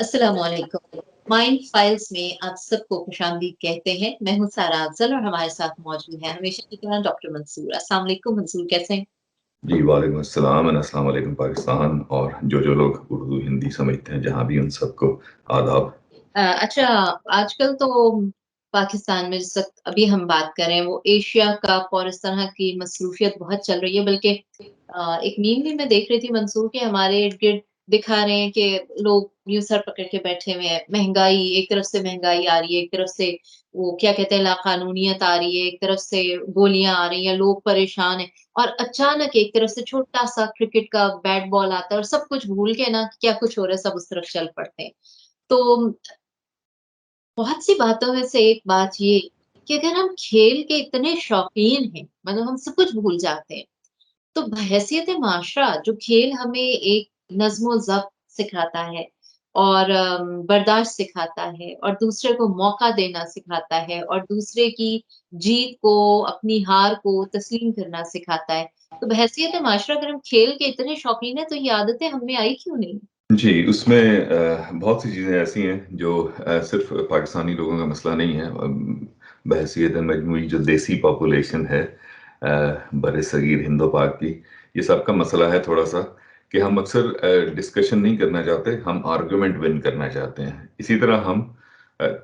अस्सलाम वालेकुम। Mind files में आप सबको खुशामदीद कहते हैं। मैं हूँ सारा अफ़ज़ल और हमारे साथ मौजूद है हमेशा की तरह डॉक्टर मंसूर। अस्सलाम वालेकुम मंसूर, कैसे हैं? जी वालेकुम अस्सलाम एंड अस्सलाम वालेकुम पाकिस्तान और जो लोग उर्दू हिंदी समझते हैं जहाँ भी उन सबको आदाब। अच्छा, आजकल तो पाकिस्तान में जिस वक़्त अभी हम बात कर रहे हैं वो एशिया कप और इस तरह की मसरूफ़ियत बहुत चल रही है, बल्कि एक मीम भी मैं देख रही थी मंसूर के हमारे इर्द-गिर्द दिखा रहे हैं कि लोग यूँ सर पकड़ के बैठे हुए हैं। महँगाई, एक तरफ से महँगाई आ रही है, एक तरफ से वो क्या कहते हैं लाक़ानूनियत आ रही है, एक तरफ से गोलियाँ आ रही हैं, लोग परेशान हैं और अचानक एक तरफ से छोटा-सा क्रिकेट का बैट बॉल आता है और सब कुछ भूल के ना क्या कुछ हो रहा है सब उस तरफ चल पड़ते हैं। तो बहुत सी बातों में से एक बात ये कि अगर हम खेल के इतने शौकीन हैं, मतलब हम सब कुछ भूल जाते हैं, तो बहैसियत माशरा जो खेल हमें एक नज़्म-ओ-ज़ब्त सिखाता है और बर्दाश्त सिखाता है और दूसरे को मौका देना सिखाता है और दूसरे की जीत को, अपनी हार को तस्लीम करना सिखाता है। तो बहैसियत माशरा अगर हम खेल के इतने शौकीन हैं, तो ये आदतें हम में आई क्यों नहीं? जी, उसमें बहुत सी चीज़ें ऐसी हैं जो सिर्फ पाकिस्तानी लोगों का मसला नहीं है। बहैसियत मजमूई जो देसी पॉपुलेशन है बरसगीर हिंदो-पाक की, ये सबका मसला है थोड़ा-सा कि हम अक्सर डिस्कशन नहीं करना चाहते, हम आर्गुमेंट विन करना चाहते हैं। इसी तरह हम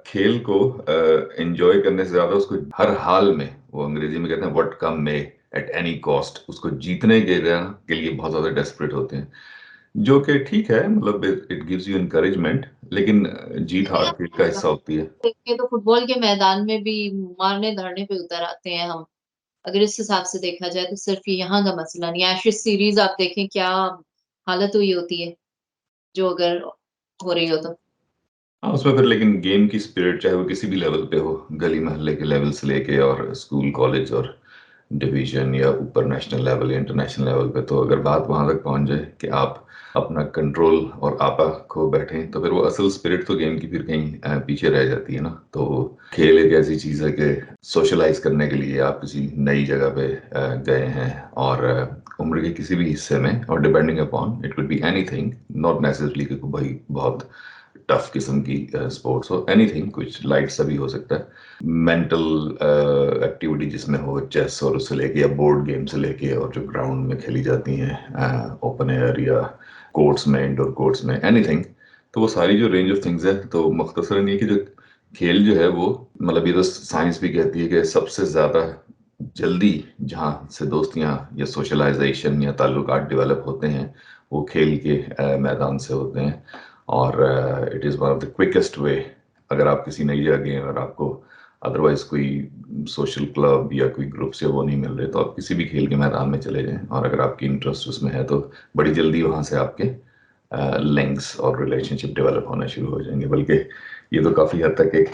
खेल को एन्जॉय करने से ज़्यादा उसको हर हाल में, वो अंग्रेज़ी में कहते हैं what come may at any cost, उसको जीतने के लिए बहुत ज़्यादा डेस्परेट होते हैं। जो कि ठीक है, मतलब इट गिव्स यू एनकरेजमेंट, लेकिन जीत नहीं, हार आप खेल का हिस्सा होती है। देखें तो फुटबॉल के मैदान में भी मारने-धरने पे उतर आते हैं हम। अगर इस हिसाब से देखा जाए तो सिर्फ ये यहाँ का मसला नहीं है। एशेज़ सीरीज़ आप देखें क्या हालत हुई होती है, जो अगर हो रही हो तो। हाँ, उसमें फिर लेकिन गेम की स्पिरिट चाहे वो किसी भी लेवल पे हो, गली मोहल्ले के लेवल से लेके और स्कूल, कॉलेज और डिवीज़न या ऊपर नेशनल लेवल या इंटरनेशनल लेवल पे, तो अगर बात वहाँ तक पहुँच जाए कि आप अपना कंट्रोल और आपा खो बैठें, तो फिर वो असल स्पिरिट तो गेम की फिर कहीं पीछे रह जाती है ना। तो खेल एक ऐसी चीज़ है कि सोशलाइज़ करने के लिए आप किसी नई जगह पे गए हैं और उम्र के किसी भी हिस्से में, और depending upon it could be anything, not necessarily कि भाई बहुत टफ किस्म की स्पोर्ट्स हो, एनीथिंग, कुछ लाइट सा भी हो सकता है। मेंटल एक्टिविटी जिसमें हो चेस और उससे लेके या बोर्ड गेम से लेके और जो ग्राउंड में खेली जाती हैं ओपन एयर या कोर्ट्स में, इंडोर कोर्ट्स में, एनीथिंग, तो वो सारी जो रेंज ऑफ थिंग्स है, तो मुख्तसरन ये कि जो खेल जो है वो, मतलब ये तो साइंस भी कहती है कि सबसे ज़्यादा जल्दी जहाँ से दोस्तियाँ या सोशलाइजेशन या ताल्लुकात डेवलप होते हैं वो खेल के मैदान से होते हैं। और it is one of the quickest वे। अगर आप किसी नई जगह गए और आपको अदरवाइज कोई सोशल क्लब या कोई ग्रुप से वो नहीं मिल रहे, तो आप किसी भी खेल के मैदान में चले जाएं, और अगर आपकी इंटरेस्ट उसमें है तो बड़ी जल्दी वहाँ से आपके लिंक्स और रिलेशनशिप डेवलप होना शुरू हो जाएंगे। बल्कि ये तो काफ़ी हद तक एक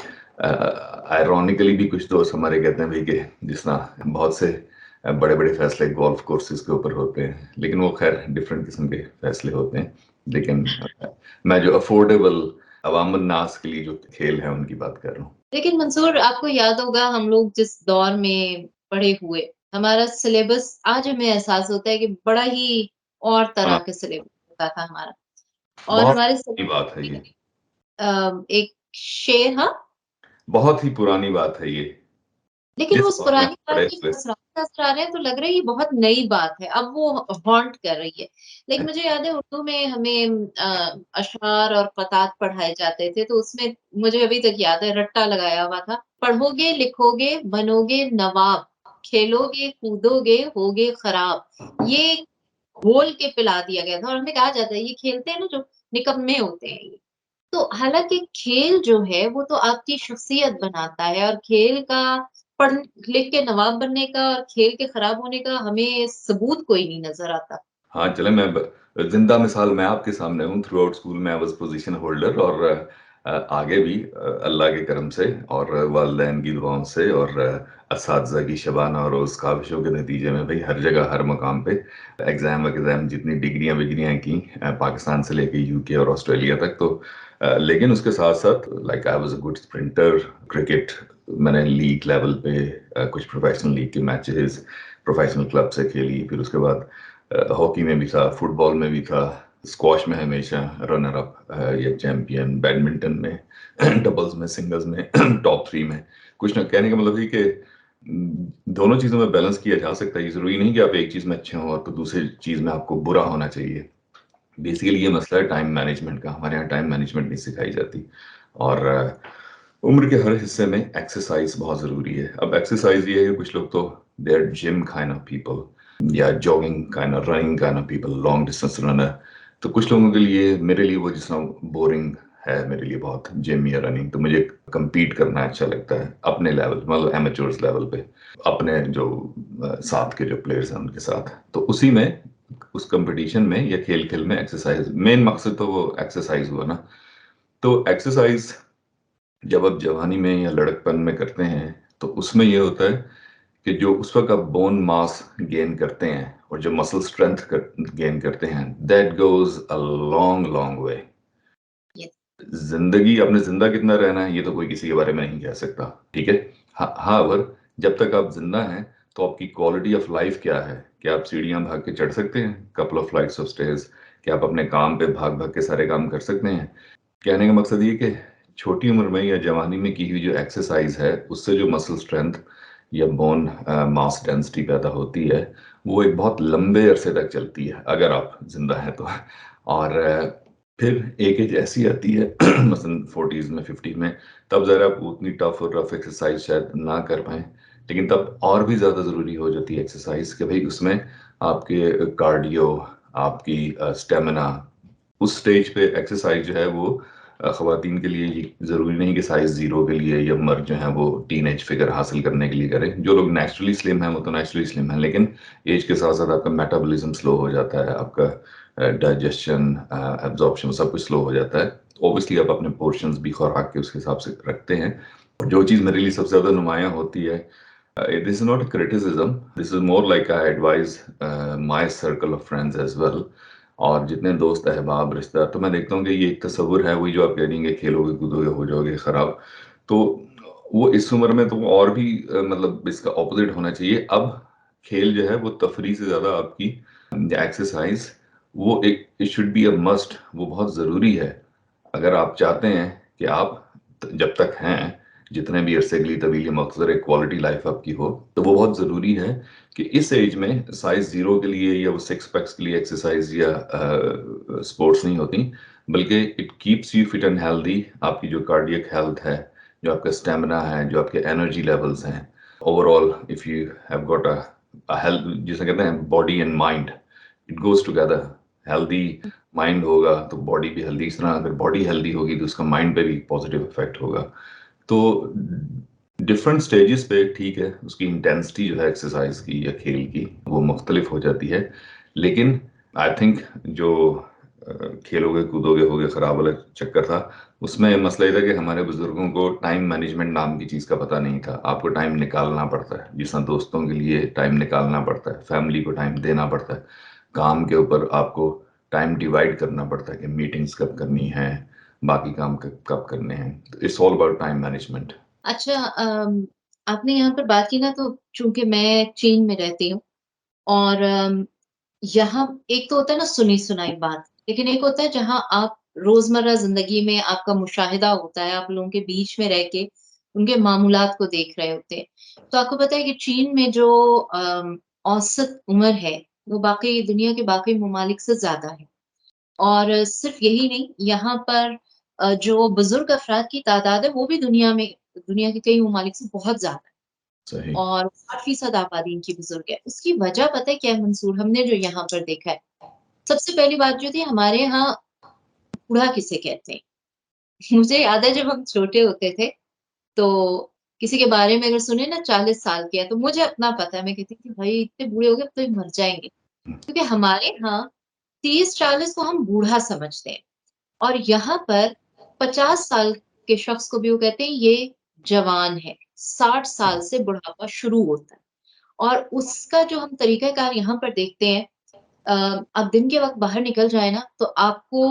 आयरॉनिकली भी कुछ दोस्त हमारे कहते हैं भाई कि जिस तरह बहुत से बड़े बड़े फैसले गोल्फ कोर्सेज के ऊपर होते हैं, लेकिन वो खैर डिफरेंट किस्म के फैसले होते हैं। लेकिन मैं जो अफोर्डेबल अवामन नास के लिए जो खेल है उनकी बात कर रहा हूँ। लेकिन मंसूर आपको याद होगा हम लोग जिस दौर में बड़े हुए, हमारा सिलेबस आज हमें एहसास होता है कि बड़ा ही और तरह हाँ, के सिलेबस होता था हमारा और बहुत हमारे पुरानी बात है ये। एक शेर हाँ? बहुत ही पुरानी बात है ये। लेकिन जिस उस दौर में पुरानी हम बात बड़े के हुए। असरात नज़र आ रहे हैं तो लग रहा है ये बहुत नई बात है, अब वो हॉन्ट कर रही है। लेकिन मुझे याद है उर्दू में हमें अशआर और क़तात पढ़ाए जाते थे, तो उसमें मुझे अभी तक याद है रट्टा लगाया हुआ था, पढ़ोगे, लिखोगे, बनोगे नवाब, खेलोगे, कूदोगे, होगे खराब। ये घोल के पिला दिया गया था और हमें कहा जाता है ये खेलते हैं ना जो निकम्मे होते हैं ये। तो हालाँकि खेल जो है वो तो आपकी शख्सियत बनाता है और खेल का पढ़ लिख के नवाब बनने का और खेल के खराब होने का हमें सबूत कोई नहीं नज़र आता। हाँ, चलें, मैं ज़िंदा मिसाल मैं आपके सामने हूँ। थ्रू आउट स्कूल में आई वाज़ पोज़ीशन होल्डर, और आगे भी अल्लाह के करम से और वालिदैन की दुआओं से और असातिज़ा की शबाना और रोज़ काविशों के नतीजे में भई हर जगह, हर मकाम पे एग्ज़ाम जितनी डिग्रियाँ-विग्रियाँ की पाकिस्तान से लेके यूके और ऑस्ट्रेलिया तक, तो लेकिन उसके साथ-साथ like I was a good sprinter. Cricket मैंने लीग लेवल पे कुछ प्रोफ़ेशनल लीग के मैचेज़ प्रोफ़ेशनल क्लब से खेली, फिर उसके बाद हॉकी में भी था, फुटबॉल में भी था, स्क्वॉश में हमेशा रनर अप या चैंपियन, बैडमिंटन में, डबल्स में, सिंगल्स में, टॉप 3 में। कुछ ना कहने का मतलब है कि दोनों चीज़ों में बैलेंस किया जा सकता है। ये ज़रूरी नहीं कि आप एक चीज़ में अच्छे हों और तो दूसरी चीज़ में आपको बुरा होना चाहिए। बेसिकली ये मसला है टाइम मैनेजमेंट का। हमारे यहाँ टाइम मैनेजमेंट नहीं सिखाई जाती और उम्र के हर हिस्से में एक्सरसाइज बहुत ज़रूरी है। अब एक्सरसाइज ये है कि कुछ लोग तो they are gym kind of people या jogging kind of, running kind of people, long distance runner. तो कुछ लोगों के लिए, मेरे लिए वो जिस तरह बोरिंग है मेरे लिए बहुत जिम या रनिंग, तो मुझे compete करना अच्छा लगता है अपने लेवल, मतलब एमेच्योर्स लेवल पे, अपने जो साथ के जो प्लेयर्स हैं उनके साथ। तो उसी में, उस कंपटीशन में या खेल खेल में एक्सरसाइज, मेन मकसद तो वो एक्सरसाइज हुआ ना। तो एक्सरसाइज जब आप जवानी में या लड़कपन में करते हैं तो उसमें ये होता है कि जो उस वक्त आप बोन मास गेन करते हैं और जो मसल स्ट्रेंथ गेन करते हैं, that goes a long long way. Yes. जिंदगी, आपने जिंदा कितना रहना है ये तो कोई किसी के बारे में नहीं कह सकता, ठीक है। हाँ, अगर जब तक आप जिंदा हैं तो आपकी क्वालिटी ऑफ लाइफ क्या है? क्या आप सीढ़ियां भाग के चढ़ सकते हैं, couple of flights of stairs? क्या आप अपने काम पे भाग भाग के सारे काम कर सकते हैं? कहने का मकसद ये कि छोटी उम्र में या जवानी में की हुई जो एक्सरसाइज है उससे जो मसल स्ट्रेंथ या बोन मास डेंसिटी पैदा होती है, वो एक बहुत लंबे अरसे तक चलती है अगर आप जिंदा हैं तो। और फिर एक एज ऐसी आती है मसलन 40s में, 50 में, तब ज़रा आप उतनी टफ और रफ एक्सरसाइज शायद ना कर पाए, लेकिन तब और भी ज़्यादा ज़रूरी हो जाती है एक्सरसाइज कि भाई उसमें आपके कार्डियो, आपकी स्टेमिना, उस स्टेज पे एक्सरसाइज जो है वो खवातीन के लिए ज़रूरी नहीं कि साइज जीरो के लिए या मर्द जो है वो टीनेज फिगर हासिल करने के लिए करें। जो लोग नेचुरली स्लिम हैं वो तो नेचुरली स्लिम हैं, लेकिन एज के साथ साथ आपका मेटाबॉलिज्म स्लो हो जाता है, आपका डाइजेशन, एब्जॉर्प्शन, सब कुछ स्लो हो जाता है। ऑब्वियसली आप अपने पोर्शंस भी खुराक के उसके हिसाब से रखते हैं। और जो चीज़ मेरे लिए सबसे ज़्यादा नुमायाँ होती है, this is not criticism, this is more like I advise my circle of friends as well. और जितने दोस्त अहबाब रिश्तेदार, तो मैं देखता हूँ कि ये एक तस्वुर है, वही जो आप कह रही हैं कि खेलोगे कूदोगे हो जाओगे खराब। तो वो इस उम्र में तो और भी मतलब इसका ऑपोजिट होना चाहिए। अब खेल जो है वो तफरी से ज़्यादा आपकी एक्सरसाइज, वो एक, it should be a must, वो बहुत ज़रूरी है। अगर आप चाहते हैं कि आप जब तक हैं, जितने भी अरसे के लिए तवील मकसद एक क्वालिटी लाइफ आपकी हो, तो वो बहुत ज़रूरी है कि इस एज में साइज जीरो के लिए या वो सिक्स पैक्स के लिए एक्सरसाइज या स्पोर्ट्स नहीं होती, बल्कि it keeps you fit and healthy. आपकी जो कार्डियक हेल्थ है, जो आपका स्टेमिना है, जो आपके एनर्जी लेवल्स हैं, overall if you have got a health, जिसे कहते हैं body and mind, it goes together. Healthy mind होगा तो बॉडी भी हेल्दी, इस तरह अगर बॉडी हेल्दी होगी तो उसका माइंड पे भी पॉजिटिव इफेक्ट होगा। तो डिफरेंट स्टेजेस पे ठीक है, उसकी इंटेंसिटी जो है एक्सरसाइज की या खेल की वो मुख्तलिफ हो जाती है, लेकिन आई थिंक जो खेलोगे कूदोगे होगे खराब वाला चक्कर था, उसमें मसला ये था कि हमारे बुजुर्गों को टाइम मैनेजमेंट नाम की चीज़ का पता नहीं था। आपको टाइम निकालना पड़ता है, जिस तरह दोस्तों के लिए टाइम निकालना पड़ता है, फैमिली को टाइम देना पड़ता है, काम के ऊपर आपको टाइम डिवाइड करना पड़ता है कि मीटिंग्स कब करनी है, बाकी काम कब करने हैं। It's all about time management. अच्छा, आपने यहाँ पर बात की ना, तो चूँकि मैं चीन में रहती हूँ और यहाँ एक तो होता है ना सुनी-सुनाई बात, लेकिन एक होता है जहाँ आप रोज़मर्रा ज़िंदगी में आपका मुशाहिदा होता है, आप लोगों के बीच में रह के उनके मामूलात को देख रहे होते हैं। तो आपको पता है कि चीन में जो औसत उम्र है, वो बाकी दुनिया के बाकी ममालिक से ज़्यादा है। और सिर्फ़ यही नहीं, यहाँ पर जो बुज़ुर्ग अफ़राद की तादाद है, वो भी दुनिया के कई ममालिक से बहुत ज़्यादा है सही। और 60% आबादी इनकी बुज़ुर्ग है। उसकी वजह पता है क्या है मंसूर? हमने जो यहाँ पर देखा है, सबसे पहली बात जो थी, हमारे यहाँ बूढ़ा किसे कहते हैं? मुझे याद है जब हम छोटे होते थे, तो किसी के बारे में अगर सुने ना 40 साल के है, तो मुझे अपना पता है, मैं कहती थी भई इतने बूढ़े हो गए अब तो ये मर जाएँगे। क्योंकि हमारे यहाँ 30-40 को हम बूढ़ा समझते हैं और यहाँ पर 50 साल के शख्स को भी वो कहते हैं ये जवान है, 60 साल से बुढ़ापा शुरू होता है। और उसका जो हम तरीक़ाकार यहाँ पर देखते हैं, अ, आप दिन के वक़्त बाहर निकल जाएँ ना, तो आपको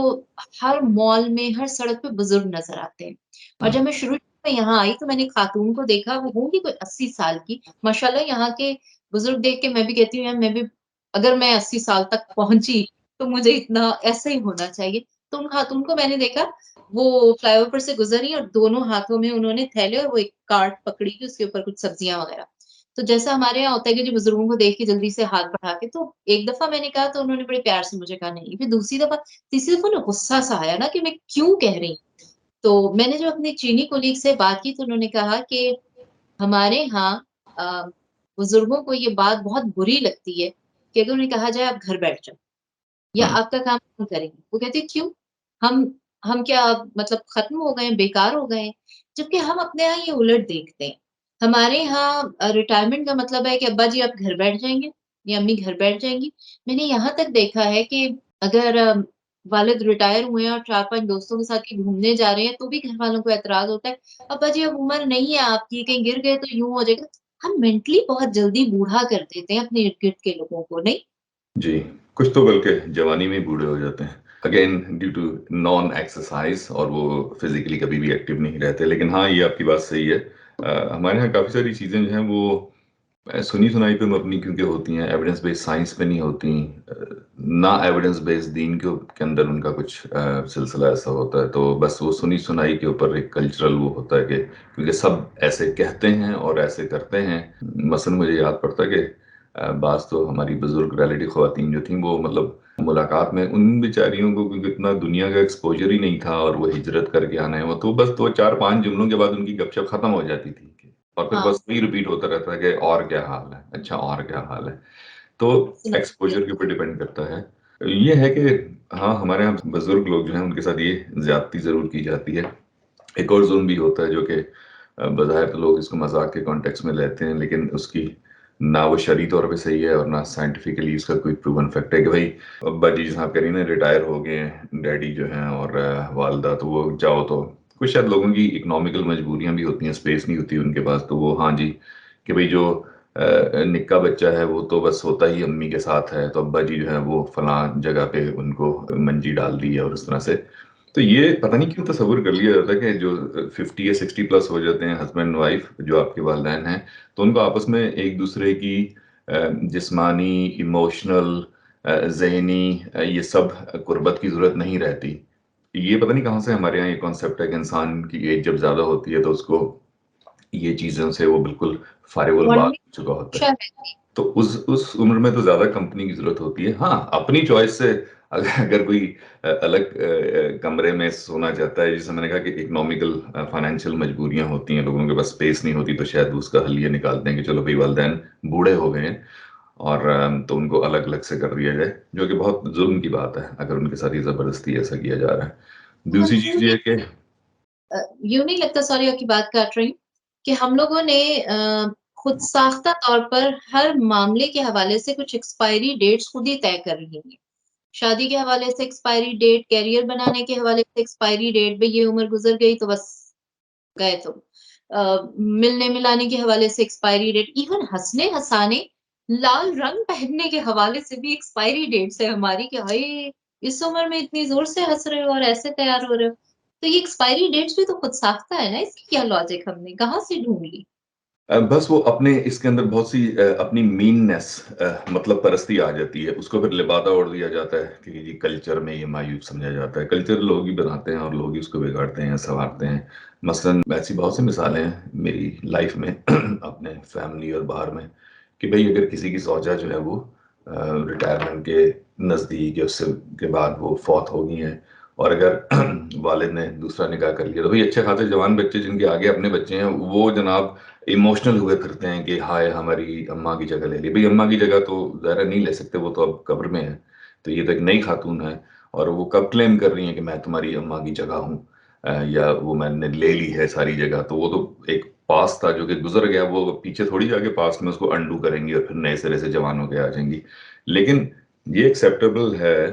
हर मॉल में, हर सड़क पे बुज़ुर्ग नज़र आते हैं। और जब मैं शुरू में यहाँ आई, तो मैंने खातून को देखा, वो होंगी कोई 80 साल की। माशाअल्लाह यहाँ के बुज़ुर्ग देख के मैं भी कहती हूँ यार, मैं भी अगर मैं 80 साल तक पहुँची, तो मुझे इतना ऐसा ही होना चाहिए। तुमको मैंने देखा, वो फ्लाईओवर से गुज़री और दोनों हाथों में उन्होंने थैले और वो एक कार्ट पकड़ी थी, उसके ऊपर कुछ सब्जियाँ वग़ैरह। तो जैसा हमारे यहाँ होता है कि जो बुज़ुर्गों को देख के जल्दी से हाथ बढ़ा के, तो एक दफ़ा मैंने कहा तो उन्होंने बड़े प्यार से मुझे कहा नहीं, फिर दूसरी दफ़ा, तीसरी दफ़ा ना गुस्सा सा आया ना कि मैं क्यों कह रही हूँ? तो मैंने जब अपने चीनी कोलीग से बात की तो उन्होंने कहा कि हमारे यहाँ अ, बुजुर्गों को ये बात बहुत बुरी लगती है कि अगर उन्हें कहा जाए आप घर बैठ जाओ या हुँ, आपका काम हम करेंगे। वो कहते हैं क्यों? हम हम क्या मतलब खत्म हो गए हैं, बेकार हो गए हैं? जबकि हम अपने यहाँ ये उलट देखते हैं। हमारे यहाँ रिटायरमेंट का मतलब है कि अब्बा जी आप घर बैठ जाएँगे या अम्मी घर बैठ जाएँगी। मैंने यहाँ तक देखा है कि अगर वालिद रिटायर हुए हैं और 4-5 दोस्तों के साथ कहीं घूमने जा रहे हैं, तो भी घर वालों को ऐतराज़ होता है, "अब्बा जी अब उम्र नहीं है आपकी, कहीं गिर गए तो यूँ हो जाएगा।" हम मेंटली बहुत जल्दी बूढ़ा कर देते हैं अपने इर्द-गिर्द के लोगों को, नहीं? जी, कुछ तो बल्कि जवानी में ही बूढ़े हो जाते हैं। Again due to non exercise और वो फिज़िकली कभी भी एक्टिव नहीं रहते। लेकिन हाँ, ये आपकी बात सही है। हमारे यहाँ काफ़ी सारी चीज़ें जो हैं वो सुनी-सुनाई पे मबनी क्योंकि होती हैं, एविडेंस बेस्ड साइंस पे नहीं होती। ना एविडेंस बेस्ड दीन के अंदर उनका कुछ सिलसिला ऐसा होता है, तो बस वो सुनी-सुनाई के ऊपर एक कल्चरल वो होता है कि क्योंकि सब ऐसे कहते हैं और ऐसे करते हैं। मसलन मुझे याद पड़ता है कि बाज़ तो हमारी बुज़ुर्ग रिलेटिव ख़वातीन जो थीं, वो मतलब मुलाकात में उन बेचारियों को क्योंकि इतना दुनिया का एक्सपोज़र ही नहीं था और वो हिजरत करके आना है, वो तो बस 2-4-5 जुमलों के बाद उनकी गपशप खत्म हो जाती थी। और फिर हाँ, बस वही रिपीट होता रहता है कि और क्या हाल है? अच्छा और क्या हाल है? तो सुनाइए। एक्सपोज़र के ऊपर डिपेंड करता है। ये है कि हाँ, हमारे यहाँ बुज़ुर्ग लोग जो हैं उनके साथ ये ज़्यादती ज़रूर की जाती है। एक और ज़ुल्म भी होता है जो कि बज़ाहिर तो लोग इसको मज़ाक के कॉन्टेक्स्ट में लेते हैं, लेकिन उसकी ना वो शरई तौर पे सही है और ना साइंटिफिकली उसका कोई प्रूवन फैक्ट है कि भई अब्बा जी जैसा आप कह रही हैं ना रिटायर हो गए हैं, डैडी जो हैं और वालिदा तो वो जाओ तो कुछ शायद लोगों की इकोनॉमिकल मजबूरियाँ भी होती हैं, स्पेस नहीं होती उनके पास, तो वो हाँ जी, कि भई जो निक्का बच्चा है वो तो बस होता ही अम्मी के साथ है, तो अब्बा जी जो है वो फलाँ जगह पे उनको मंजी डाल दी है और उस तरह से तो ये पता नहीं क्यों तसव्वुर कर लिया जाता है कि जो 50 या 60 प्लस हो जाते हैं हस्बैंड वाइफ जो आपके वालिदैन हैं, तो उनको आपस में एक-दूसरे की जिस्मानी, इमोशनल ज़हनी ये सब कुर्बत की ज़रूरत नहीं रहती। ये पता नहीं कहाँ से हमारे यहाँ ये कॉन्सेप्ट है कि इंसान की एज जब ज़्यादा होती है तो उसको ये चीज़ों से वो बिल्कुल फ़ारिग-उल-बाल बॉन्डिंग हो चुका होता है। अच्छा रहती है। तो उस उम्र में तो ज़्यादा कंपनी की ज़रूरत होती है। हाँ, अपनी चॉइस से अगर अगर कोई अलग कमरे में सोना चाहता है, जैसे मैंने कहा कि इकोनॉमिकल फाइनेंशियल मजबूरियाँ होती हैं, लोगों के पास स्पेस नहीं होती, तो शायद उसका हल ये निकालते हैं कि चलो भई वालिदैन बूढ़े हो गए हैं और तो उनको अलग-अलग से कर दिया जाए, जो कि बहुत ज़ुल्म की बात है, अगर उनके साथ ये ज़बरदस्ती ऐसा किया जा रहा है। दूसरी हमको चीज़ ये है कि यूँ नहीं लगता, सॉरी आपकी बात काट रही हूँ, कि हम लोगों ने खुद साख्ता तौर पर हर मामले के हवाले से कुछ एक्सपायरी डेट्स खुद ही तय कर ली हैं। शादी के हवाले से एक्सपायरी डेट, करियर बनाने के हवाले से एक्सपायरी डेट, भई ये उम्र गुज़र गई तो बस गए तुम। मिलने-मिलाने के हवाले से एक्सपायरी डेट, इवन हँसने-हँसाने, लाल रंग पहनने के हवाले से भी एक्सपायरी डेट्स है हमारी कि हाय! इस उम्र में इतनी ज़ोर से हँस रहे हो और ऐसे तैयार हो रहे हो। तो ये एक्सपायरी डेट्स भी तो खुद साख्ता है ना, इसकी क्या लॉजिक हमने कहाँ से ढूँढ ली? बस वो अपने इसके अंदर बहुत सी अपनी मीननेस मतलब परस्ती आ जाती है। उसको फिर लिबादा ओढ़ दिया जाता है कि जी कल्चर में ये मायूब समझा जाता है। कल्चर लोग ही बनाते हैं और लोग ही उसको बिगाड़ते हैं, सँवारते हैं। मसलन ऐसी बहुत सी मिसालें हैं मेरी लाइफ़ में अपने फैमिली और बाहर में कि भई अगर किसी की ज़ौजा जो है वो रिटायरमेंट के नज़दीक या उससे के बाद वो फ़ौत हो गई हैं और अगर वालिद ने दूसरा निकाह कर लिया, तो भई अच्छे खासे जवान बच्चे जिनके आगे अपने बच्चे हैं, वो जनाब इमोशनल हुए फिरते हैं कि हाय हमारी अम्मा की जगह ले ली। भई अम्मा की जगह तो ज़ाहिर है नहीं ले सकते, वो तो अब कब्र में है। तो ये तो एक नई खातून है और वो कब क्लेम कर रही हैं कि मैं तुम्हारी अम्मा की जगह हूँ या वो मैंने ले ली है सारी जगह। तो वो तो एक पास्ट था जो कि गुज़र गया, वो पीछे थोड़ी जाके पास्ट में उसको अनडू करेंगी और फिर नए सिरे से जवान होके आ जाएँगी। लेकिन ये एक्सेप्टेबल है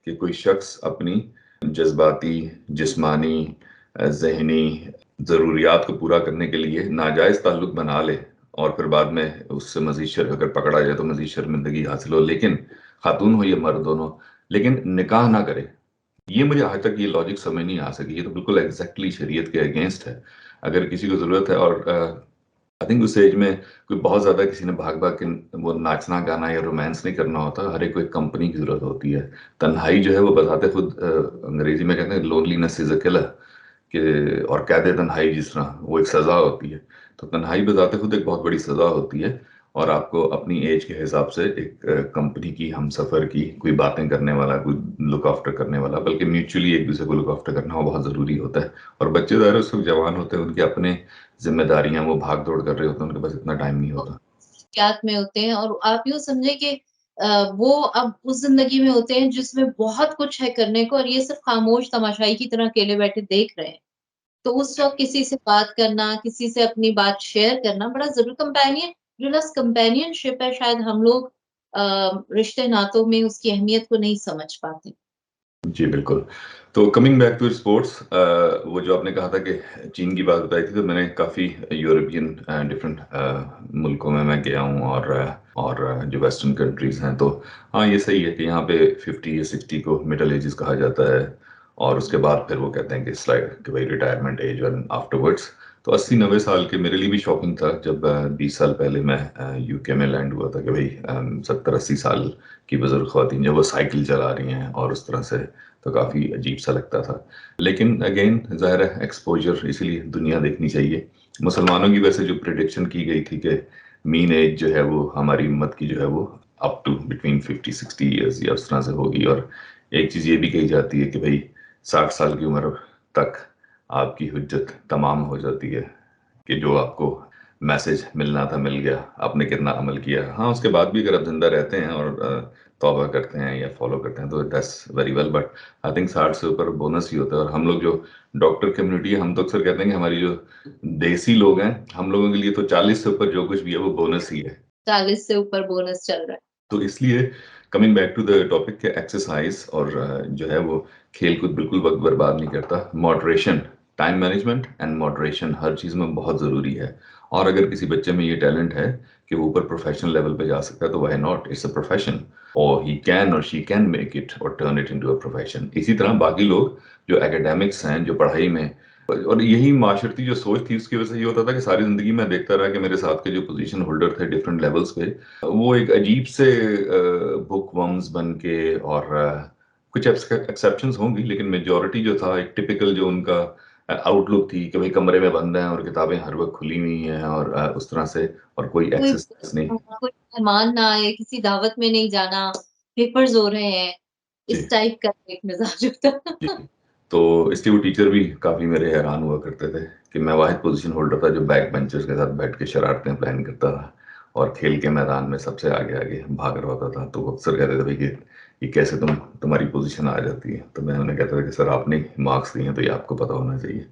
कि कोई शख्स अपनी जज़्बाती, जिस्मानी ज़हनी ज़रूरियात को पूरा करने के लिए नाजायज़ ताल्लुक बना ले और फिर बाद में उससे मज़ीद अगर पकड़ा जाए तो मज़ीद शर्मिंदगी हासिल हो। लेकिन ख़ातून हो या मर्द दोनों, लेकिन निकाह ना करे। ये मुझे आज तक ये लॉजिक समझ नहीं आ सकी। ये तो बिल्कुल एग्ज़ैक्टली शरीयत के अगेंस्ट है। अगर किसी को ज़रूरत है और आई थिंक उस एज में कोई बहुत ज़्यादा किसी ने भाग-भाग के वो नाचना, गाना या रोमांस नहीं करना होता, हर एक को एक कंपनी की ज़रूरत होती है। तन्हाई जो है वो बताते खुद अंग्रेज़ी में कहते हैं लोनलीनेस इज़ अ किलर कि और कैद तन्हाई जिस तरह वो एक सज़ा होती है। तो तन्हाई बताते खुद एक बहुत बड़ी सज़ा होती है और आपको अपनी एज के हिसाब से एक कंपनी की, हमसफ़र की, कोई बातें करने वाला, कोई लुक आफ्टर करने वाला, बल्कि म्यूचुअली एक-दूसरे को लुक आफ्टर करना वो बहुत ज़रूरी होता है। और बच्चे ज़ाहिर है उस वक़्त जवान होते हैं, उनके अपने ज़िम्मेदारियाँ, वो भाग-दौड़ कर रहे होते हैं, उनके पास इतना टाइम नहीं होता। क्या में होते हैं और आप यूँ समझें कि वो अब उस ज़िंदगी में होते हैं जिसमें बहुत कुछ है करने को और ये सिर्फ़ खामोश तमाशाई की तरह अकेले बैठे देख रहे हैं। तो उस वक़्त किसी से बात करना, किसी से अपनी बात शेयर करना बड़ा ज़रूरी जो ना कंपेनियनशिप है शायद हम लोग रिश्ते नातों में उसकी अहमियत को नहीं समझ पाते। जी, बिल्कुल। तो कमिंग बैक टू स्पोर्ट्स वो जो आपने कहा था कि चीन की बात बताई थी, तो मैंने काफ़ी यूरोपियन डिफरेंट मुल्कों में मैं गया हूँ और जो वेस्टर्न कंट्रीज़ हैं, तो हाँ, ये सही है कि यहाँ पे 50 या 60 को मिडल एजेस कहा जाता है और उसके बाद फिर वो कहते हैं कि स्लाइड कि भाई रिटायरमेंट एज एंड आफ्टरवर्ड्स। तो 80-90 साल के मेरे लिए भी शॉकिंग था जब 20 साल पहले मैं यूके में लैंड हुआ था कि भाई 70-80 साल की बुजुर्ग ख़वातीन जब वो साइकिल चला रही हैं और उस तरह से, तो काफ़ी अजीब सा लगता था। लेकिन अगेन ज़ाहिर है एक्सपोज़र, इसीलिए दुनिया देखनी चाहिए। मुसलमानों की वैसे जो प्रेडिक्शन की गई थी कि मीन एज जो है वो हमारी उम्मत की जो है वो अप टू बिटवीन 50-60 ईयर्स या उस तरह से होगी। और एक चीज़ ये भी कही जाती है कि भाई 60 साल की उम्र तक आपकी हुज्जत तमाम हो जाती है कि जो आपको मैसेज मिलना था मिल गया, आपने कितना अमल किया। हाँ, उसके बाद भी अगर आप ज़िंदा रहते हैं और तौबा करते हैं या फॉलो करते हैं तो that's very well, but I think 60 से ऊपर बोनस ही होता है। और हम लोग जो डॉक्टर कम्युनिटी है, हम तो अक्सर कहते हैं कि हमारी जो देसी लोग हैं, हम लोगों के लिए तो 40 से ऊपर जो कुछ भी है वो बोनस ही है। 40 से ऊपर बोनस चल रहा है। तो इसलिए coming back to the topic के एक्सरसाइज और जो है वो खेल कूद बिल्कुल वक्त बर्बाद नहीं करता। Moderation, time management and moderation हर चीज़ में बहुत ज़रूरी है। और अगर किसी बच्चे में ये टैलेंट है कि वो ऊपर प्रोफेशनल लेवल पे जा सकता है, तो why not, it's a profession और ही कैन और शी कैन मेक इट और turn it into a profession. इसी तरह बाकी लोग जो एकेडमिक्स हैं, जो पढ़ाई में, और यही माशरती जो सोच थी उसकी वजह से ये होता था कि सारी ज़िंदगी मैं देखता रहा कि मेरे साथ के जो पोजीशन होल्डर थे डिफरेंट लेवल्स पे, वो एक अजीब से बुक वर्म्स बन के, और कुछ एक्सेप्शंस होंगी लेकिन मेजॉरिटी जो था एक टिपिकल जो उनका आउटलुक थी कि भाई कमरे में बंद हैं और किताबें हर वक्त खुली हुई हैं और उस तरह से, और कोई कोई एक्सरसाइज नहीं। कोई मेहमान ना आए, किसी दावत में नहीं जाना, पेपर्स हो रहे हैं, जी, इस टाइप का एक मिज़ाज होता। जी। तो इसलिए वो टीचर भी काफ़ी मेरे हैरान हुआ करते थे कि मैं वाहिद पोजीशन होल्डर था जो बैक बेंचर्स के साथ बैठ के शरारतें प्लान करता था और खेल के मैदान में सबसे आगे आगे भाग रहा होता था। तो वो अक्सर कहते थे भाई कि ये कैसे तुम्हारी पोजीशन आ जाती है। तो मैं उन्हें कहता था कि सर आपने मार्क्स दिए हैं तो ये आपको पता होना चाहिए।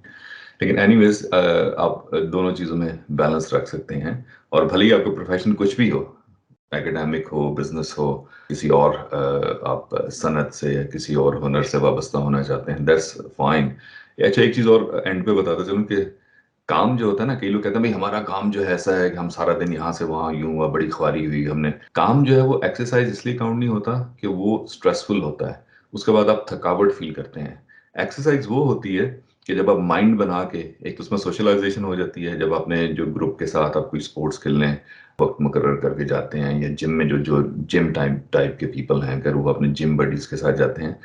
लेकिन एनीवेज आप दोनों चीज़ों में बैलेंस रख सकते हैं और भले ही आपका प्रोफेशन कुछ भी हो, एकेडमिक हो, बिजनेस हो, किसी और आप सनत से या किसी और हुनर से वाबस्ता होना चाहते हैं, दैट्स फाइन। अच्छा, एक चीज़ और एंड पे बताता चलूं कि काम जो होता है ना, कई लोग कहते हैं भाई हमारा काम जो है ऐसा है कि हम सारा दिन यहाँ से वहाँ, यूं हुआ, बड़ी ख्वारी हुई हमने। काम जो है वो एक्सरसाइज इसलिए काउंट नहीं होता कि वो स्ट्रेसफुल होता है, उसके बाद आप थकावट फील करते हैं। एक्सरसाइज वो होती है कि जब आप माइंड बना के, एक तो उसमें सोशलाइजेशन हो जाती है, जब आपने जो ग्रुप के साथ आप कोई स्पोर्ट्स खेलने वक्त मुकर्रर करके जाते हैं, या जिम में जो जो जिम टाइप टाइप के पीपल हैं, अगर वो अपने जिम बडीज के साथ जाते हैं,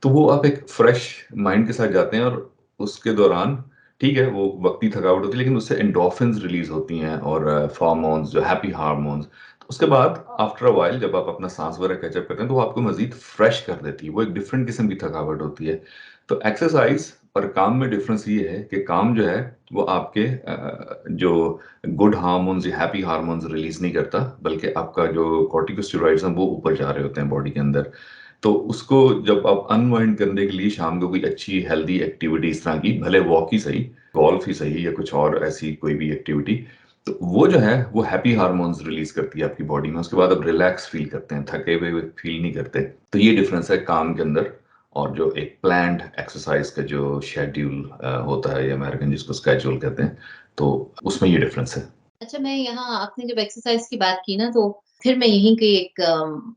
तो वो आप एक फ्रेश माइंड के साथ जाते हैं और उसके दौरान ठीक है वो वक्ती थकावट होती है लेकिन उससे एंडोर्फिन्स रिलीज होती हैं और हार्मोन्स, जो हैप्पी हार्मोन्स, तो उसके बाद आफ्टर अ वाइल जब आप अपना सांस वगैरह कैचअप करते हैं तो वो आपको मजीद फ्रेश कर देती है, वो एक डिफरेंट किस्म की थकावट होती है। तो एक्सरसाइज और काम में डिफरेंस ये है कि काम जो है वो आपके जो गुड हार्मोन्स या हैप्पी हार्मोन्स रिलीज नहीं करता, बल्कि आपका जो कॉर्टिकोस्टेरॉइड्स हैं वो ऊपर जा रहे होते हैं बॉडी के अंदर। तो उसको जब आप अनवाइंड करने के लिए शाम को कोई अच्छी हेल्दी एक्टिविटी इस तरह की, भले वॉक ही सही, गोल्फ ही सही, या कुछ और ऐसी कोई भी एक्टिविटी, तो वो जो है वो हैप्पी हार्मोन्स रिलीज करती है आपकी बॉडी में। उसके बाद आप रिलैक्स फील करते हैं, थके हुए फील नहीं करते। तो ये डिफरेंस है काम के अंदर और जो एक प्लान्ड एक्सरसाइज का जो शेड्यूल होता है, या अमेरिकन जिसको स्केड्यूल कहते हैं, तो उसमें ये डिफरेंस है। अच्छा, मैं यहाँ आपने जब एक्सरसाइज़ की बात की ना, तो फिर मैं यहीं के एक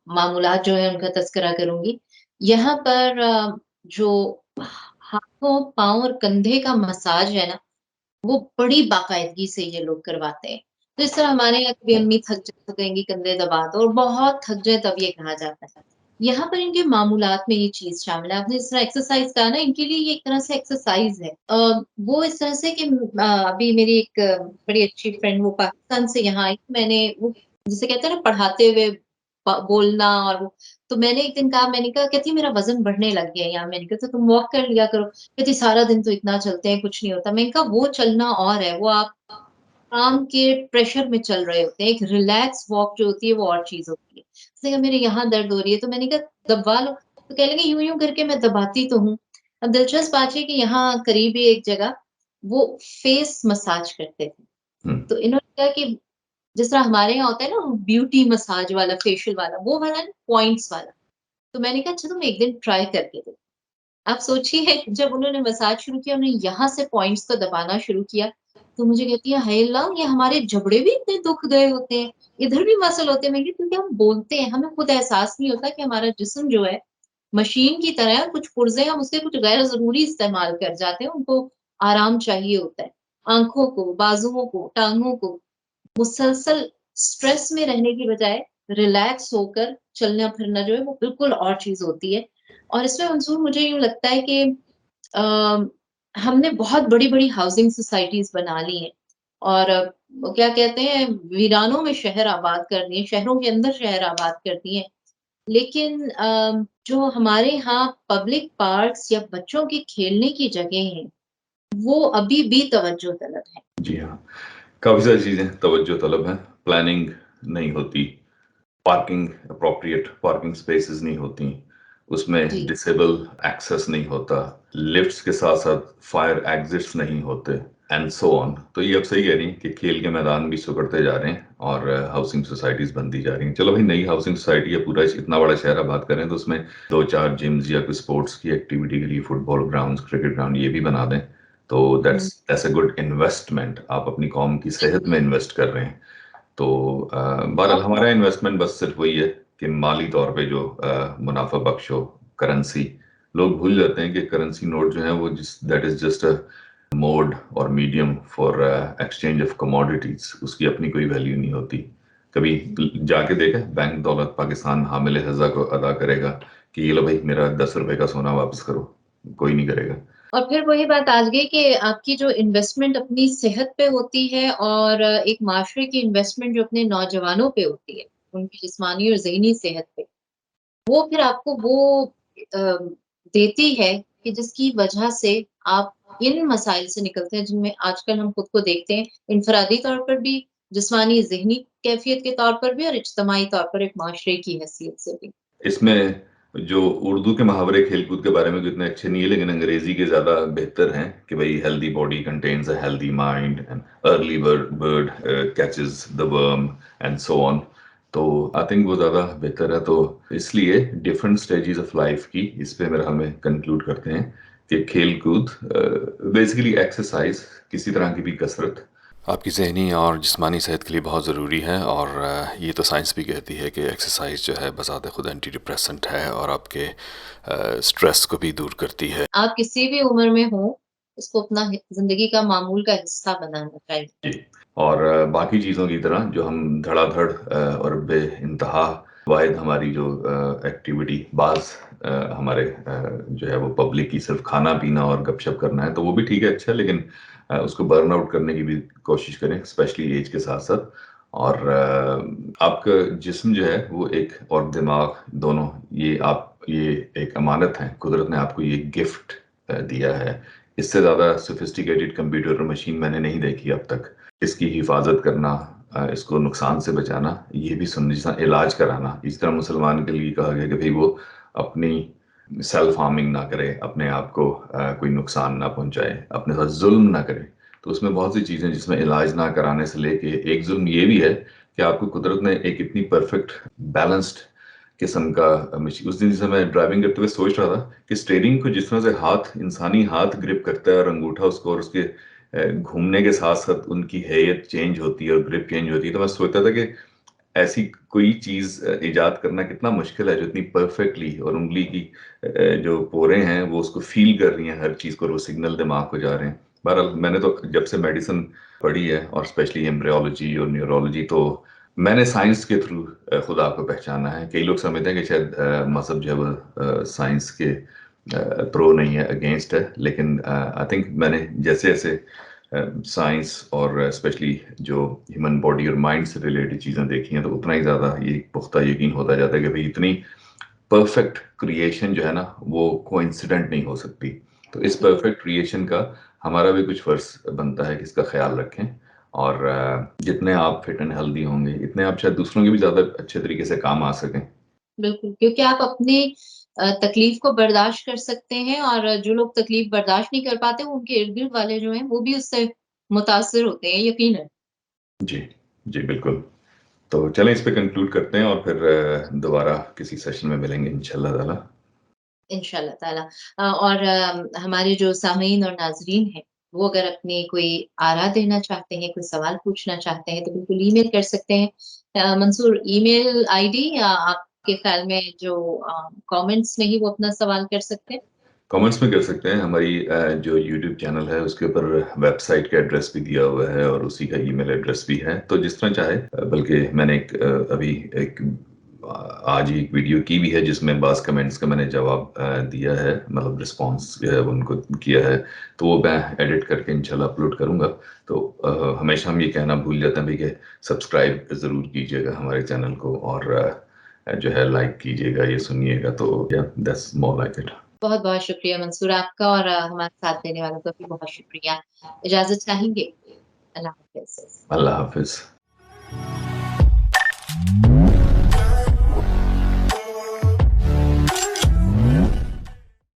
मामूलात जो है उनका तज़किरा करूँगी। यहाँ पर जो हाथों, पाँव और कंधे का मसाज है ना, वो बड़ी बाकायदगी से ये लोग करवाते हैं। तो इस तरह हमारे यहाँ कभी अम्मी थक जाए तो कहेंगी कंधे दबा दो, और बहुत थक जाए तब ये कहा जाता है। यहाँ पर इनके मामूलात में ये चीज़ शामिल है। आपने जिस तरह एक्सरसाइज़ कहा ना, इनके लिए ये एक तरह से एक्सरसाइज़ है। वो इस तरह से कि अभी मेरी एक बड़ी अच्छी फ्रेंड वो पाकिस्तान से यहाँ आई, मैंने वो जिसे कहते हैं ना पढ़ाते हुए बोलना, और वो तो मैंने एक दिन कहा, मैंने कहा, कहती मेरा वज़न बढ़ने लग गया है यहाँ। मैंने कहा तो तुम वॉक कर लिया करो। कहती सारा दिन तो इतना चलते हैं, कुछ नहीं होता। मैंने कहा वो चलना और है, वो आप काम के प्रेशर में चल रहे होते हैं। एक रिलैक्स वॉक जो होती है वो और चीज़ होती है। उसने कहा मेरे यहाँ दर्द हो रही है, तो मैंने कहा दबा लो। तो कहने लगे यूँ-यूँ करके मैं दबाती तो हूँ। अब दिलचस्प बात है कि यहाँ करीब ही एक जगह वो फेस मसाज करते थे। हुँ। तो इन्होंने कहा कि जिस तरह हमारे यहाँ होता है ना ब्यूटी मसाज वाला, फेशियल वाला, वो वाला नहीं, पॉइंट्स वाला। तो मैंने कहा अच्छा तुम एक दिन ट्राई करके देखो। आप सोचिए जब उन्होंने मसाज शुरू किया, उन्होंने यहाँ से पॉइंट्स को दबाना शुरू किया, तो मुझे कहती है, "हाय अल्लाह! ये हमारे जबड़े भी इतने दुख गए होते हैं, इधर भी मसल होते हैं।" मैं कही क्योंकि हम बोलते हैं, हमें खुद एहसास नहीं होता कि हमारा जिस्म जो है, मशीन की तरह है, कुछ पुर्ज़े हम उसके कुछ गैर ज़रूरी इस्तेमाल कर जाते हैं, उनको आराम चाहिए होता है। आँखों को, बाजुओं को, टाँगों को मुसलसल स्ट्रेस में रहने की बजाय रिलैक्स होकर चलना-फिरना जो है वो बिल्कुल और चीज़ होती है। और इसमें मंसूर मुझे यूँ लगता है कि अ, हमने बहुत बड़ी-बड़ी हाउसिंग सोसाइटीज़ बना ली हैं, और वो क्या कहते हैं, वीरानों में शहर आबाद कर दिए, शहरों के अंदर शहर आबाद कर दिए हैं। लेकिन जो हमारे यहाँ पब्लिक पार्क्स या बच्चों के खेलने की जगह हैं, वो अभी भी तवज्जो तलब है। जी हाँ, काफ़ी सारी चीज़ें तवज्जो तलब हैं, प्लानिंग नहीं होती, पार्किंग एप्रोप्रिएट पार्किंग स्पेसेस नहीं होती, उसमें जी। डिसेबल एक्सेस नहीं होता, लिफ्ट्स के साथ-साथ फायर एग्जिट्स नहीं होते एंड सो ऑन। तो ये आप सही कह रही हैं कि खेल के मैदान भी सिकुड़ते जा रहे हैं और हाउसिंग सोसाइटीज़ बनती जा रही हैं। चलो भाई, नई हाउसिंग सोसाइटी है, पूरा इतना बड़ा शहर आबाद करें तो उसमें 2-4 जिम्स या कोई स्पोर्ट्स की एक्टिविटी के लिए फुटबॉल ग्राउंड्स, क्रिकेट ग्राउंड ये भी बना दें, तो हुँ। That's a good investment. आप अपनी कौम की सेहत में इन्वेस्ट कर रहे हैं। तो बहरहाल और हमारा इन्वेस्टमेंट बस सिर्फ वही है कि माली तौर पे जो मुनाफा बख्श हो, करेंसी। लोग भूल जाते हैं कि करेंसी नोट जो है वो that is just a mode or medium for exchange of commodities. उसकी अपनी कोई वैल्यू नहीं होती। कभी जाके देखा बैंक दौलत पाकिस्तान हामिल हज़ा को अदा करेगा कि ये लो भाई मेरा 10 रुपए का सोना वापस करो? कोई नहीं करेगा। और फिर वही बात आ गई कि आपकी जो इन्वेस्टमेंट अपनी सेहत पे होती है, और एक माशरे की इन्वेस्टमेंट जो अपने नौजवानों पे होती है, उनकी जिस्मानी और ज़हनी सेहत पे, वो फिर आपको वो देती है कि जिसकी वजह से आप इन मसाइल से निकलते हैं, जिनमें आजकल हम खुद को देखते हैं, इन्फरादी तौर पर भी, जिस्मानी ज़हनी कैफ़ियत के तौर पर भी, और इज्तिमाई तौर पर एक माशरे की हैसियत से भी। इसमें जो उर्दू के मुहावरे खेल-कूद के बारे में तो इतने अच्छे नहीं है, लेकिन अंग्रेज़ी के ज़्यादा बेहतर हैं कि भई healthy body contains a healthy mind and early bird bird catches the worm and so on. तो आई थिंक वो ज़्यादा बेहतर है। तो इसलिए डिफरेंट स्टेजेस ऑफ लाइफ की इस पे मेरा हमें कंक्लूड करते हैं कि खेल-कूद बेसिकली एक्सरसाइज़, किसी तरह की भी कसरत आपकी ज़हनी और जिस्मानी सेहत के लिए बहुत ज़रूरी है। और ये तो साइंस भी कहती है कि एक्सरसाइज जो है बज़ाते खुद एंटी डिप्रेसेंट है और आपके स्ट्रेस को भी दूर करती है। आप किसी भी उम्र में हों, इसको अपना ज़िंदगी का मामूल का हिस्सा बनाना चाहिए। जी। और बाकी चीज़ों की तरह जो हम धड़ाधड़ और बेइंतहा वाहिद हमारी जो एक्टिविटी बाज़ हमारे जो है वो पब्लिक की सिर्फ खाना-पीना और गपशप करना है, तो वो भी ठीक है, अच्छा है, लेकिन उसको बर्न आउट करने की भी कोशिश करें, स्पेशली एज के साथ-साथ। और आपका जिस्म जो है वो एक और दिमाग दोनों, ये एक अमानत है, कुदरत ने आपको ये गिफ्ट दिया है। इससे ज़्यादा सोफिस्टिकेटेड कंप्यूटर और मशीन मैंने नहीं देखी अब तक। इसकी हिफाज़त करना, इसको नुकसान से बचाना, ये भी सुनना, जिस तरह इलाज कराना, इस तरह मुसलमान के लिए कहा गया कि भई वो अपनी सेल्फ हार्मिंग ना करे, अपने आप को कोई नुकसान ना पहुँचाए, अपने साथ ज़ुल्म ना करे। तो उसमें बहुत सी चीज़ें जिसमें इलाज ना कराने से लेके एक ज़ुल्म ये भी है कि आपको कुदरत ने एक इतनी परफेक्ट बैलेंस्ड किस्म का मशीन। उस दिन जैसे मैं ड्राइविंग करते हुए सोच रहा था कि स्टीयरिंग को जिस तरह से हाथ, इंसानी हाथ ग्रिप करता है और अंगूठा उसको, और उसके घूमने के साथ-साथ उनकी हैयत चेंज होती है और ग्रिप चेंज होती है, तो मैं सोचता था कि ऐसी कोई चीज़ इजाद करना कितना मुश्किल है जो इतनी परफेक्टली, और उंगली की जो पोरें हैं वो उसको फ़ील कर रही हैं हर चीज़ को, और वो सिग्नल दिमाग को जा रहे हैं। बहरहाल मैंने तो जब से मेडिसिन पढ़ी है और स्पेशली एम्ब्रियोलॉजी और न्यूरोलॉजी, तो मैंने साइंस के थ्रू खुदा को पहचाना है। कई लोग समझते हैं कि शायद मजहब जो है वो साइंस के प्रो नहीं है, अगेंस्ट है, लेकिन आई थिंक मैंने जैसे जैसे साइंस और स्पेशली जो ह्यूमन बॉडी और माइंड से रिलेटेड चीज़ें देखी हैं, तो उतना ही ज़्यादा ये पुख्ता यकीन होता जाता है कि भाई इतनी परफेक्ट क्रिएशन जो है ना, वो कोइंसिडेंट नहीं हो सकती। तो इस परफेक्ट क्रिएशन का हमारा भी कुछ फर्ज बनता है कि इसका ख्याल रखें, और जितने आप फिट एंड हेल्दी होंगे, इतने आप शायद दूसरों के भी ज़्यादा अच्छे तरीके से काम आ सकें। बिल्कुल, क्योंकि आप अपनी तकलीफ को बर्दाश्त कर सकते हैं और जो लोग तकलीफ बर्दाश्त नहीं कर पाते, वो उनके इर्द-गिर्द वाले जो हैं, वो भी उससे मुतासिर होते हैं, यकीनन। जी, जी बिल्कुल। तो चलें इस पे कंक्लूड करते हैं और फिर दोबारा किसी सेशन में मिलेंगे इंशाल्लाह ताला। इंशाल्लाह ताला। और हमारे जो सामीन और नाज़रीन हैं, वो अगर अपनी कोई आरा देना चाहते हैं, कोई सवाल पूछना चाहते हैं, तो बिल्कुल ईमेल कर सकते हैं। मंसूर, ईमेल आईडी या आपके ख़्याल में जो कमेंट्स में ही वो अपना सवाल कर सकते हैं? कमेंट्स में कर सकते हैं। हमारी जो यूट्यूब चैनल है उसके ऊपर वेबसाइट का एड्रेस भी दिया हुआ है और उसी का ईमेल एड्रेस भी है, तो जिस तरह चाहे। बल्कि मैंने अभी एक आज ही एक वीडियो की भी है जिसमें बास कमेंट्स का मैंने जवाब दिया है, मतलब रिस्पांस जो है वो उनको किया है, तो वो मैं एडिट करके इंशाल्लाह अपलोड करूंगा। तो हमेशा हम ये कहना भूल जाते हैं भाई कि सब्सक्राइब ज़रूर कीजिएगा हमारे चैनल को, और जो है लाइक कीजिएगा, ये सुनिएगा, तो या दैट्स मोर लाइक इट। बहुत-बहुत शुक्रिया मंसूर आपका, और हमारा साथ देने वालों का भी बहुत शुक्रिया। इजाज़त चाहेंगे? अल्लाह हाफ़िज़। अल्लाह हाफिज।